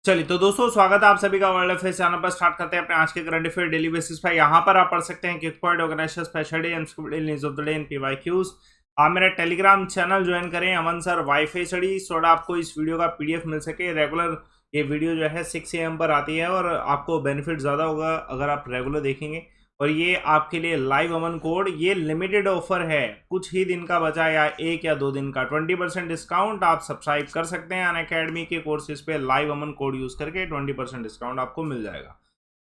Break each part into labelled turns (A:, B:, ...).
A: चलिए तो दोस्तों स्वागत है आप सभी का वर्ल्ड अफेयर्स चैनल पर। स्टार्ट करते हैं अपने आज के करंट अफेयर डेली बेसिस पर। यहाँ पर आप पढ़ सकते हैं quick point, organisation, special day and news of the day and PYQs. आप मेरा टेलीग्राम चैनल ज्वाइन करें, अमन सर वाईफाई स्टडी, थोड़ा आपको इस वीडियो का पीडीएफ मिल सके। रेगुलर ये वीडियो जो है 6 AM पर आती है और आपको बेनिफिट ज़्यादा होगा अगर आप रेगुलर देखेंगे। और ये आपके लिए लाइव अमन कोड, ये लिमिटेड ऑफर है, कुछ ही दिन का बचा या 1 या 2 दिन का 20% डिस्काउंट आप सब्सक्राइब कर सकते हैं अनअकैडमी के कोर्सेज पे। लाइव अमन कोड यूज करके 20% डिस्काउंट आपको मिल जाएगा।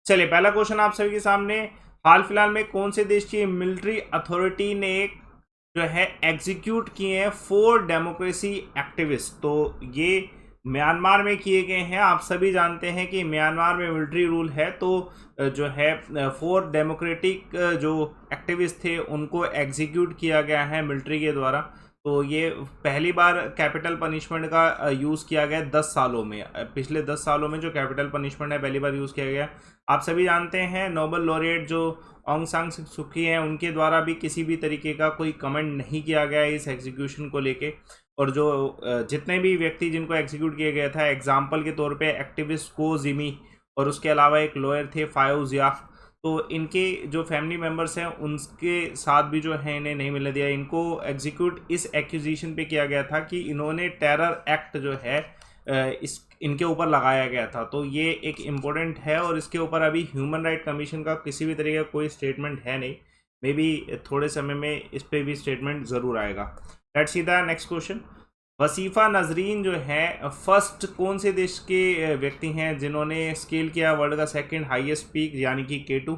A: चलिए पहला क्वेश्चन आप सभी के सामने, हाल फिलहाल में कौन से देश की मिलिट्री अथॉरिटी ने जो है एग्जीक्यूट किए हैं 4 डेमोक्रेसी एक्टिविस्ट? तो ये म्यांमार में किए गए हैं। आप सभी जानते हैं कि म्यांमार में मिलिट्री रूल है, तो जो है 4 डेमोक्रेटिक जो एक्टिविस्ट थे उनको एग्जीक्यूट किया गया है मिलिट्री के द्वारा। तो ये पहली बार कैपिटल पनिशमेंट का यूज़ किया गया 10 सालों में। पिछले 10 सालों में जो कैपिटल पनिशमेंट है पहली बार यूज़ किया गया। आप सभी जानते हैं नोबेल लॉरेट जो ऑंग सान सू की हैं उनके द्वारा भी किसी भी तरीके का कोई कमेंट नहीं किया गया इस एग्जीक्यूशन को लेके। और जो जितने भी व्यक्ति जिनको एग्जीक्यूट किया गया था, एग्जाम्पल के तौर पे एक्टिविस्ट को जिमी और उसके अलावा एक लॉयर थे फायो जिया, तो इनके जो फैमिली मेम्बर्स हैं उनके साथ भी जो है इन्हें नहीं मिलने दिया। इनको एग्जीक्यूट इस एक्यूजिशन पे किया गया था कि इन्होंने टेरर एक्ट जो है इस इनके ऊपर लगाया गया था। तो ये एक इम्पोर्टेंट है और इसके ऊपर अभी ह्यूमन राइट कमीशन का किसी भी तरीके का कोई स्टेटमेंट है नहीं। मे बी थोड़े समय में इस पर भी स्टेटमेंट ज़रूर आएगा। Let's see the next question. Wasifa Nazreen जो है फर्स्ट कौन से देश के व्यक्ति हैं जिन्होंने स्केल किया वर्ल्ड का सेकंड हाईएस्ट पीक यानी कि K2?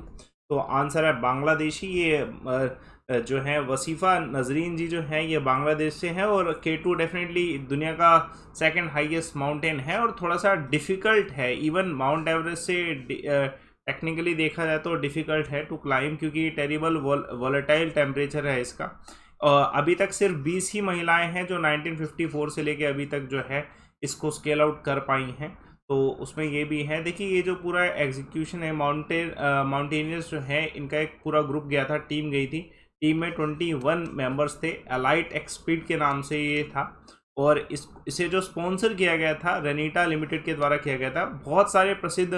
A: तो आंसर है बांग्लादेशी। ये जो है वसीफ़ा नजरीन जी जो है ये बांग्लादेश से है और K2 डेफिनेटली दुनिया का सेकंड हाईएस्ट माउंटेन है और थोड़ा सा डिफ़िकल्ट है। इवन माउंट एवरेस्ट से टेक्निकली देखा जाए तो डिफ़िकल्ट है टू क्लाइम, क्योंकि टेरिबल वॉलेटाइल टेम्परेचर है इसका। अभी तक सिर्फ 20 ही महिलाएं हैं जो 1954 से लेके अभी तक जो है इसको स्केल आउट कर पाई हैं। तो उसमें ये भी है। देखिए ये जो पूरा एग्जीक्यूशन है माउंटेनियर्स जो है इनका एक पूरा ग्रुप गया था, टीम गई थी। टीम में 21 मेंबर्स थे। एलाइट एक्सपीड के नाम से ये था और इसे जो स्पॉन्सर किया गया था रेनिटा लिमिटेड के द्वारा किया गया था। बहुत सारे प्रसिद्ध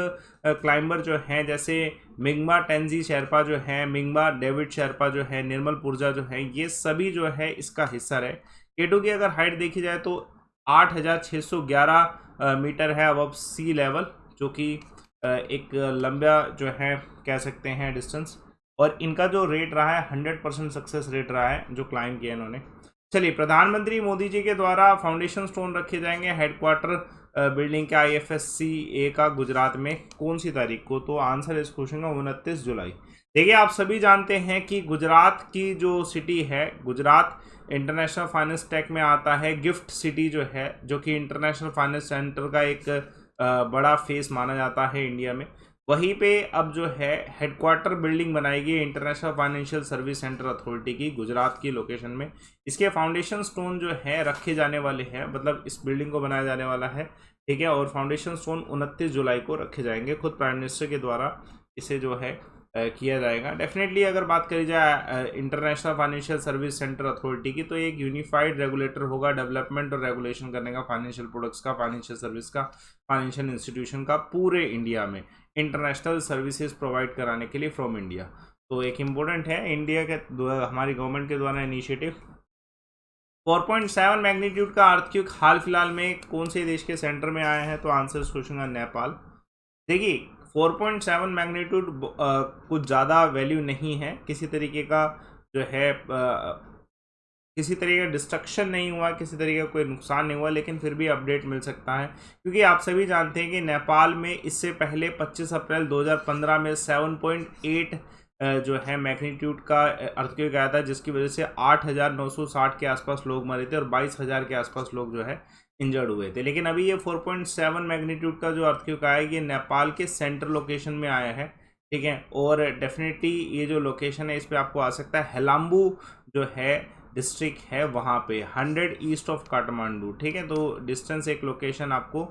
A: क्लाइंबर जो हैं जैसे मिंगमा टेंजी शेरपा जो है, मिंगमा डेविड शेरपा जो है, निर्मल पुरजा जो है, ये सभी जो है इसका हिस्सा रहे। K2 की अगर हाइट देखी जाए तो 8611 मीटर है अबव सी लेवल, जो कि एक लंबा जो है कह सकते हैं डिस्टेंस। और इनका जो रेट रहा है 100% सक्सेस रेट रहा है जो क्लाइम किया इन्होंने। चलिए प्रधानमंत्री मोदी जी के द्वारा फाउंडेशन स्टोन रखे जाएंगे हेडक्वार्टर बिल्डिंग के IFSC का गुजरात में कौन सी तारीख को? तो आंसर इस क्वेश्चन का 29 जुलाई। देखिए आप सभी जानते हैं कि गुजरात की जो सिटी है, गुजरात इंटरनेशनल फाइनेंस टेक में आता है। गिफ्ट सिटी जो है, जो कि इंटरनेशनल फाइनेंस सेंटर का एक बड़ा फेस माना जाता है इंडिया में, वहीं पे अब जो है हेडक्वार्टर बिल्डिंग बनाएगी international financial service centre authority की गुजरात की लोकेशन में। इसके फाउंडेशन स्टोन जो है रखे जाने वाले हैं, मतलब इस बिल्डिंग को बनाया जाने वाला है, ठीक है। और फाउंडेशन स्टोन 29 जुलाई को रखे जाएंगे, खुद प्राइम मिनिस्टर के द्वारा इसे जो है किया जाएगा। डेफिनेटली अगर बात करी जाए international financial service centre authority की, तो एक यूनिफाइड रेगुलेटर होगा डेवलपमेंट और रेगुलेशन करने का फाइनेंशियल प्रोडक्ट्स का, फाइनेंशियल सर्विस का, फाइनेंशियल इंस्टीट्यूशन का पूरे इंडिया में इंटरनेशनल सर्विसेज प्रोवाइड कराने के लिए फ्रॉम इंडिया। तो एक इम्पोर्टेंट है इंडिया के हमारी गवर्नमेंट के द्वारा इनिशिएटिव। 4.7 मैग्नीट्यूड का अर्थक्वेक हाल फिलहाल में कौन से देश के सेंटर में आया है? तो आंसर इस क्वेश्चन का नेपाल। देखिए 4.7 मैग्नीट्यूड कुछ ज़्यादा वैल्यू नहीं है, किसी तरीके का जो है किसी तरीके का डिस्ट्रक्शन नहीं हुआ, किसी तरीके का कोई नुकसान नहीं हुआ, लेकिन फिर भी अपडेट मिल सकता है। क्योंकि आप सभी जानते हैं कि नेपाल में इससे पहले 25 अप्रैल 2015 में 7.8 जो है मैग्नीट्यूड का अर्थक्वेक आया था, जिसकी वजह से 8,960 के आसपास लोग मरे थे और 22,000 के आसपास लोग जो है इंजर्ड हुए थे। लेकिन अभी ये 4.7 मैग्नीट्यूड का जो अर्थक्वेक आया ये नेपाल के सेंट्रल लोकेशन में आया है, ठीक है। और डेफिनेटली ये जो लोकेशन है इस पर आपको आ सकता है, हेलाम्बू जो है डिस्ट्रिक्ट है वहाँ पे 100 ईस्ट ऑफ काठमांडू, ठीक है। तो डिस्टेंस एक लोकेशन आपको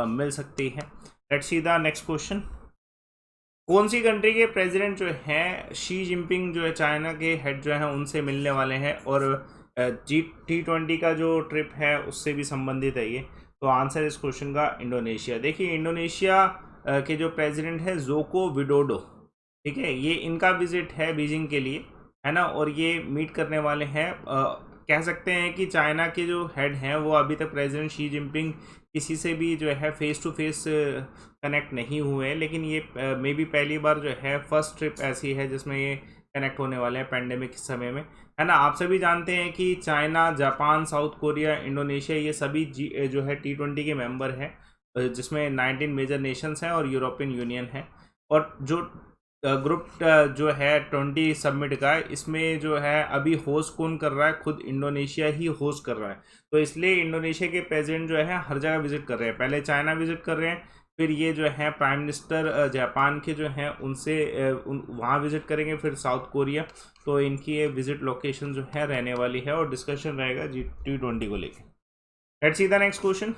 A: मिल सकती है। Let's see the next question. कौन सी कंट्री के प्रेसिडेंट जो हैं शी जिनपिंग जो है चाइना के हेड जो है उनसे मिलने वाले हैं और G20 का जो ट्रिप है उससे भी संबंधित है ये। तो आंसर इस क्वेश्चन का इंडोनेशिया। देखिए इंडोनेशिया के जो प्रेसिडेंट है जोको विडोडो, ठीक है, ये इनका विजिट है बीजिंग के लिए, है ना, और ये मीट करने वाले हैं। कह सकते हैं कि चाइना के जो हेड हैं वो अभी तक प्रेसिडेंट शी जिनपिंग किसी से भी जो है फेस टू फेस कनेक्ट नहीं हुए हैं, लेकिन ये मे बी पहली बार जो है फर्स्ट ट्रिप ऐसी है जिसमें ये कनेक्ट होने वाले हैं पैंडेमिक के समय में, है ना। आप सभी जानते हैं कि China, Japan, south Korea, Indonesia ये सभी जो है T20 के मेंबर हैं, जिसमें 19 मेजर नेशंस हैं और यूरोपियन यूनियन है। और जो ग्रुप जो है 20 सबमिट का, इसमें जो है अभी होस्ट कौन कर रहा है, खुद इंडोनेशिया ही होस्ट कर रहा है। तो इसलिए इंडोनेशिया के प्रेसिडेंट जो है हर जगह विजिट कर रहे हैं, पहले चाइना विजिट कर रहे हैं, फिर ये जो है प्राइम मिनिस्टर जापान के जो हैं उनसे वहाँ विजिट करेंगे, फिर साउथ कोरिया। तो इनकी ये विजिट लोकेशन जो है रहने वाली है और डिस्कशन रहेगा G20 को लेकर। Let's see the next question.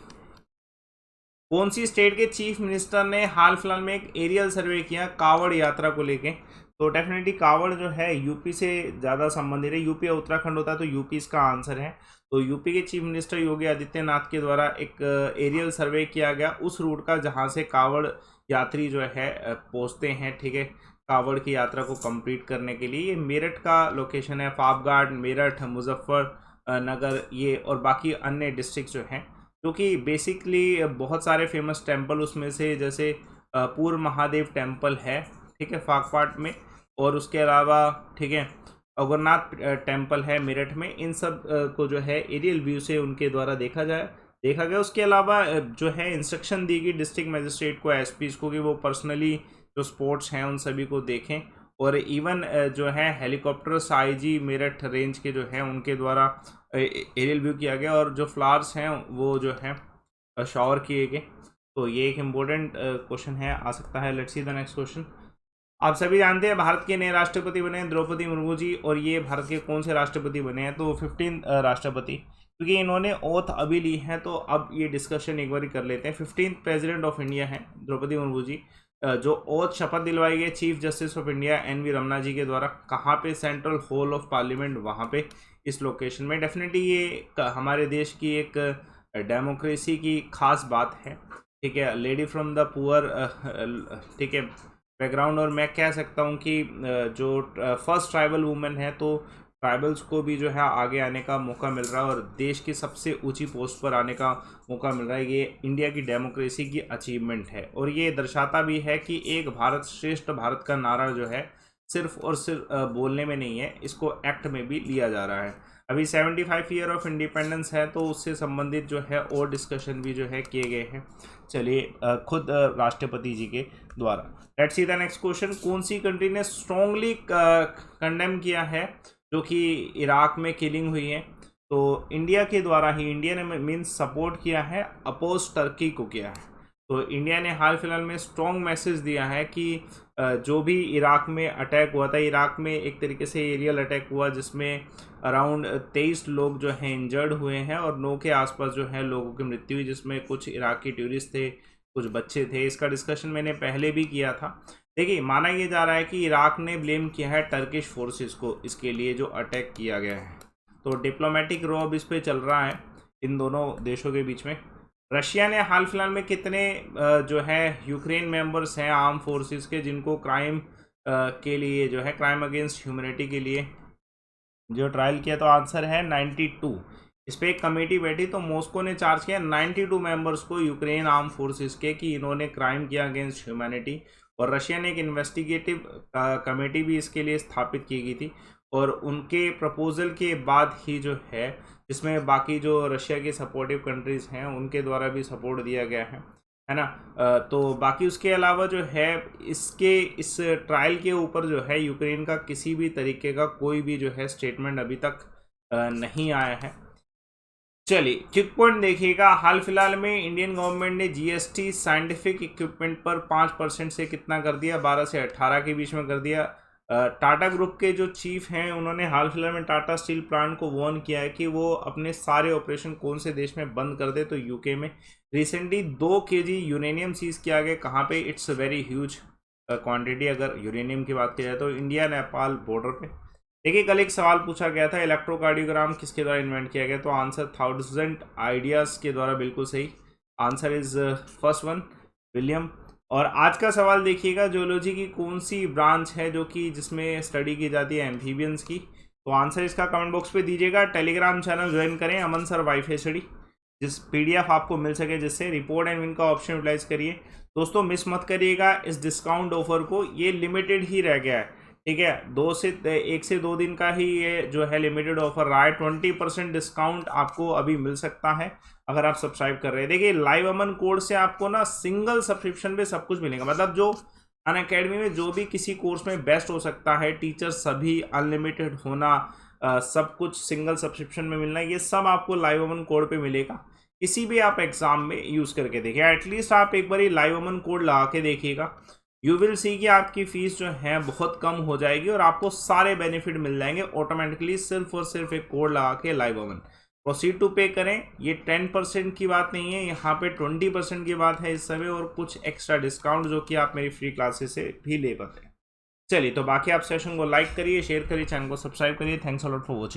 A: कौन सी स्टेट के चीफ मिनिस्टर ने हाल फिलहाल में एक एरियल सर्वे किया कावड़ यात्रा को लेके? तो डेफिनेटली कावड़ जो है यूपी से ज़्यादा संबंधित है, यूपी या उत्तराखंड होता है तो यूपी इसका आंसर है। तो यूपी के चीफ मिनिस्टर योगी आदित्यनाथ के द्वारा एक एरियल सर्वे किया गया उस रूट का जहां से कावड़ यात्री जो है पहुंचते हैं, ठीक है, कावड़ की यात्रा को कंप्लीट करने के लिए। ये मेरठ का लोकेशन है, फाफगाड, मेरठ, मुजफ्फरनगर ये और बाकी अन्य डिस्ट्रिक्ट जो हैं, क्योंकि बेसिकली बहुत सारे फेमस टेम्पल उसमें से, जैसे पूर्व महादेव टेम्पल है, ठीक है, फाफकाट में, और उसके अलावा, ठीक है, अगरनाथ टेम्पल है मेरठ में। इन सब को जो है एरियल व्यू से उनके द्वारा देखा गया। उसके अलावा जो है इंस्ट्रक्शन दी गई डिस्ट्रिक्ट मजिस्ट्रेट को, एसपीज को, कि वो पर्सनली जो स्पोर्ट्स हैं उन सभी को देखें, और इवन जो है हेलीकॉप्टर्स आईजी मेरठ रेंज के जो हैं उनके द्वारा एरियल व्यू किया गया, और जो फ्लावर्स हैं वो जो है शॉवर किए गए। तो ये एक इम्पोर्टेंट क्वेश्चन है, आ सकता है। Let's see the next question. आप सभी जानते हैं भारत के नए राष्ट्रपति बने हैं द्रौपदी मुर्मू जी, और ये भारत के कौन से राष्ट्रपति बने हैं? तो 15 राष्ट्रपति, क्योंकि इन्होंने ओथ अभी ली है, तो अब ये डिस्कशन एक बार कर लेते हैं। 15 प्रेसिडेंट ऑफ इंडिया हैं द्रौपदी मुर्मू जी, जो ओथ शपथ दिलवाई गई chief justice of India NV Ramana ji के द्वारा। कहाँ पे? सेंट्रल हॉल ऑफ पार्लियामेंट, वहाँ पे, इस लोकेशन में। डेफिनेटली ये हमारे देश की एक डेमोक्रेसी की खास बात है, ठीक है, लेडी फ्रॉम द पुअर, ठीक है, बैकग्राउंड। और मैं कह सकता हूँ कि जो फर्स्ट ट्राइबल वुमेन है, तो ट्राइबल्स को भी जो है आगे आने का मौका मिल रहा है और देश की सबसे ऊंची पोस्ट पर आने का मौका मिल रहा है। ये इंडिया की डेमोक्रेसी की अचीवमेंट है, और ये दर्शाता भी है कि एक भारत श्रेष्ठ भारत का नारा जो है सिर्फ और सिर्फ बोलने में नहीं है, इसको एक्ट में भी लिया जा रहा है। अभी 75 ईयर ऑफ इंडिपेंडेंस है, तो उससे संबंधित जो है और डिस्कशन भी जो है किए गए हैं, चलिए, खुद राष्ट्रपति जी के द्वारा। Let's see the next question. कौन सी कंट्री ने स्ट्रॉन्गली कंडेम किया है जो कि इराक में किलिंग हुई है? तो इंडिया के द्वारा ही, इंडिया ने मीन्स सपोर्ट किया है, अपोज टर्की को किया है। तो इंडिया ने हाल फिलहाल में स्ट्रॉन्ग मैसेज दिया है कि जो भी इराक में अटैक हुआ था, इराक में एक तरीके से एरियल अटैक हुआ जिसमें अराउंड 23 लोग जो हैं इंजर्ड हुए हैं और 9 के आसपास जो है लोगों की मृत्यु हुई, जिसमें कुछ इराकी टूरिस्ट थे, कुछ बच्चे थे। इसका डिस्कशन मैंने पहले भी किया था। देखिए, माना यह जा रहा है कि इराक ने ब्लेम किया है टर्किश फोर्सेस को इसके लिए जो अटैक किया गया है। तो डिप्लोमेटिक रॉब इस पे चल रहा है इन दोनों देशों के बीच में। रशिया ने हाल फिलहाल में कितने जो है यूक्रेन मेंबर्स हैं आर्म फोर्सेस के, जिनको क्राइम के लिए जो है, क्राइम अगेंस्ट ह्यूमैनिटी के लिए जो ट्रायल किया? तो आंसर है 92। इस पर एक कमेटी बैठी, तो मॉस्को ने चार्ज किया 92 मेंबर्स को यूक्रेन आर्म फोर्सेस के कि इन्होंने क्राइम किया अगेंस्ट ह्यूमैनिटी। और रशिया ने एक इन्वेस्टिगेटिव कमेटी भी इसके लिए स्थापित की गई थी, और उनके प्रपोजल के बाद ही जो है, जिसमें बाकी जो रशिया की सपोर्टिव कंट्रीज़ हैं उनके द्वारा भी सपोर्ट दिया गया है ना। तो बाकी उसके अलावा जो है, इस ट्रायल के ऊपर जो है यूक्रेन का किसी भी तरीके का कोई भी जो है स्टेटमेंट अभी तक नहीं आया है। चलिए, क्विक पॉइंट देखिएगा। हाल फिलहाल में इंडियन गवर्नमेंट ने GST साइंटिफिक इक्विपमेंट पर 5% से कितना कर दिया? 12 से 18 के बीच में कर दिया। टाटा ग्रुप के जो चीफ हैं उन्होंने हाल फिलहाल में टाटा स्टील प्लांट को वार्न किया है कि वो अपने सारे ऑपरेशन कौन से देश में बंद कर दे, तो यूके में। रिसेंटली 2 kg यूरेनियम सीज किया गया। कहाँ पे? इट्स वेरी ह्यूज क्वांटिटी अगर यूरेनियम की बात की जाए तो इंडिया नेपाल बॉर्डर पे। देखिए, कल एक सवाल पूछा गया था, इलेक्ट्रोकार्डियोग्राम किसके द्वारा इन्वेंट किया गया? तो आंसर 1000 आइडियाज़ के द्वारा, बिल्कुल सही। Answer is first one, William. और आज का सवाल देखिएगा, जूलॉजी की कौन सी ब्रांच है जो कि जिसमें स्टडी की जाती है एम्फीबियंस की? तो आंसर इसका कमेंट बॉक्स पे दीजिएगा। टेलीग्राम चैनल ज्वाइन करें अमन सर वाईफाई स्टडी, जिस पीडीएफ आपको मिल सके, जिससे रिपोर्ट एंड विन का ऑप्शन यूटिलाइज करिए। दोस्तों मिस मत करिएगा इस डिस्काउंट ऑफर को, ये लिमिटेड ही रह गया है, ठीक है। 1 से 2 दिन का ही ये जो है लिमिटेड ऑफर रहा है। 20% डिस्काउंट आपको अभी मिल सकता है अगर आप सब्सक्राइब कर रहे हैं। देखिए लाइव अमन कोड से आपको ना सिंगल सब्सक्रिप्शन पे सब कुछ मिलेगा, मतलब जो अनअकैडमी में जो भी किसी कोर्स में बेस्ट हो सकता है, टीचर सभी, अनलिमिटेड होना, सब कुछ सिंगल सब्सक्रिप्शन में मिलना, ये सब आपको लाइव अमन कोड पे मिलेगा। किसी भी आप एग्जाम में यूज करके देखिए, एटलीस्ट आप एक बार लाइव अमन कोड लगा के देखिएगा, यू विल सी कि आपकी फीस जो है बहुत कम हो जाएगी और आपको सारे बेनिफिट मिल जाएंगे ऑटोमेटिकली, सिर्फ और सिर्फ एक कोड लगा के लाइव अमन। प्रोसीड टू पे करें। ये 10% की बात नहीं है, यहाँ पे 20% की बात है इस समय, और कुछ एक्स्ट्रा डिस्काउंट जो कि आप मेरी फ्री क्लासेस से भी ले पाते हैं। चलिए, तो बाकी आप सेशन को लाइक करिए, शेयर करिए, चैनल को सब्सक्राइब करिए। Thanks a lot for watching.